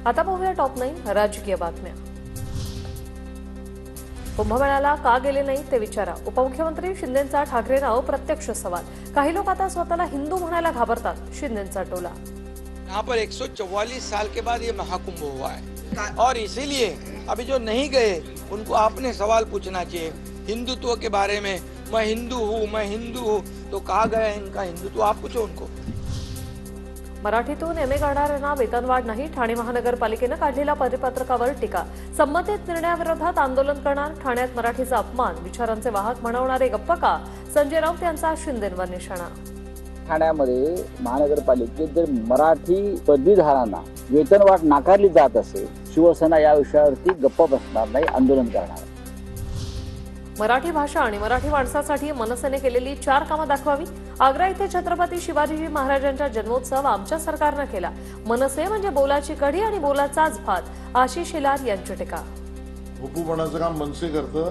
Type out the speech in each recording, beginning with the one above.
आता पाहूया टॉप 9 राजकीय बातम्या। कुंभमेळ्याला का गेले नाही ते विचारा, उपमुख्यमंत्री शिंदेंचा ठाकरेंना अप्रत्यक्ष सवाल। काही लोक आता स्वतःला हिंदू म्हणायला घाबरतात, शिंदेंचा टोला। यहाँ पर 144 साल के बाद ये महाकुंभ हुआ है और इसीलिए अभी जो नहीं गए उनको आपने सवाल पूछना चाहिए हिंदुत्व के बारे में। मैं हिंदू हूँ, तो कहाँ गया इनका हिंदुत्व, आप पूछो उनको। मराठीतून एमए करणाऱ्यांना वेतनवाढ नाही, ठाणे महानगरपालिकेनं काढलेल्या परिपत्रकावर टीका। संबंधित निर्णयाविरोधात आंदोलन करणार, ठाण्यात मराठीचा अपमान, विचारांचे वाहक म्हणवणारे गप्प का, संजय राऊत यांचा शिंदेंवर निशाणा। ठाण्यामध्ये महानगरपालिकेत जर मराठी पदवीधरांना वेतनवाढ नाकारली जात असेल, शिवसेना या विषयावरती गप्प बसणार नाही, आंदोलन करणार। मराठी भाषा आणि मराठी माणसासाठी मनसेने केलेली 4 कामं दाखवावी। आग्रा इथे छत्रपती शिवाजी महाराजांचा जन्मोत्सव आमच्या सरकारनं केला। मनसे म्हणजे बोलाची कढी आणि बोलाचाच भात, आशिष शेलार यांची टीका। हुकूमपणाचं काम मनसे करतं,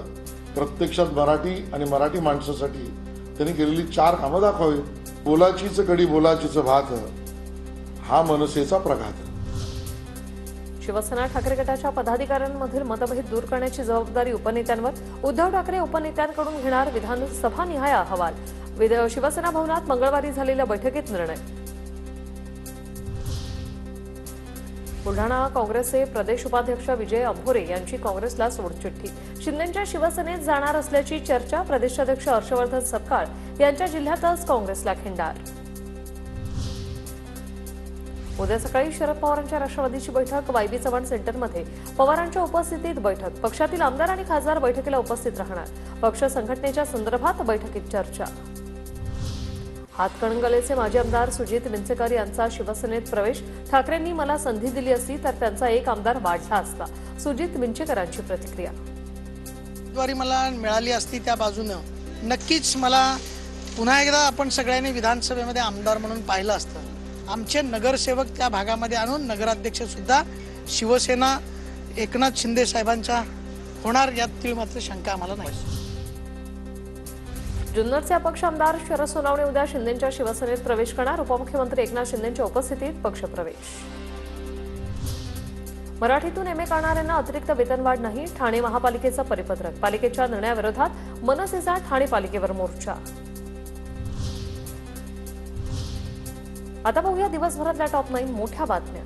प्रत्यक्षात मराठी आणि मराठी माणसासाठी त्यांनी केलेली 4 कामं दाखवावी। बोलाचीच कढी बोलाचीच भात हा मनसेचा प्रघात। शिवसेना ठाकरे गटाच्या पदाधिकाऱ्यांमधील मतभेद दूर करण्याची जबाबदारी उपनेत्यांवर, उद्धव ठाकरे उपनेत्यांकडून घेणार विधानसभा निहाय अहवाल। शिवसेना भवनात मंगळवारी झालेल्या बैठकीत निर्णय। बुलढाणा काँग्रेसचे प्रदेश उपाध्यक्ष विजय अंभोरे यांची काँग्रेसला सोडचिठ्ठी। शिंदेंच्या शिवसेनेत जाणार असल्याची चर्चा, प्रदेशाध्यक्ष हर्षवर्धन सपकाळ यांच्या जिल्ह्यातच काँग्रेसला खिंडार। उद्या सकाळी शरद पवारांच्या राष्ट्रवादीची बैठक, वायबी चव्हाण सेंटरमध्ये पवारांच्या उपस्थितीत बैठक। पक्षातील आमदार आणि खासदार बैठकीला उपस्थित राहणार, पक्ष संघटनेच्या संदर्भात बैठकीत चर्चा। हातकणंगलेचे माजी आमदार सुजित मिंचेकर यांचा शिवसेनेत प्रवेश, ठाकरेंनी मला संधी दिली असती तर त्यांचा एक आमदार वाढला असता, सुजित मिंचेकरांची प्रतिक्रिया। द्वारे मला मिळाली असती त्या बाजूने नक्कीच मला पुन्हा एकदा आपण सगळ्यांनी विधानसभेमध्ये आमदार म्हणून पाहिलं असतं। आमचे नगरसेवक त्या भागामध्ये आणून नगराध्यक्ष सुद्धा शिवसेना एकनाथ शिंदे साहेबांचा होणार यातील मात्र शंका आम्हाला नाही। जुन्नरचे अपक्ष आमदार शरद सोनावणे उद्या शिंदेंच्या शिवसेनेत प्रवेश करणार, उपमुख्यमंत्री एकनाथ शिंदेंच्या उपस्थितीत पक्षप्रवेश। मराठीतून एमए करणाऱ्यांना अतिरिक्त वेतनवाढ नाही, ठाणे महापालिकेचं परिपत्रक, पालिकेच्या निर्णयाविरोधात मनसेचा ठाणे पालिकेवर मोर्चा। आता पाहूया दिवसभरातल्या टॉप 9 मोठ्या बातम्या।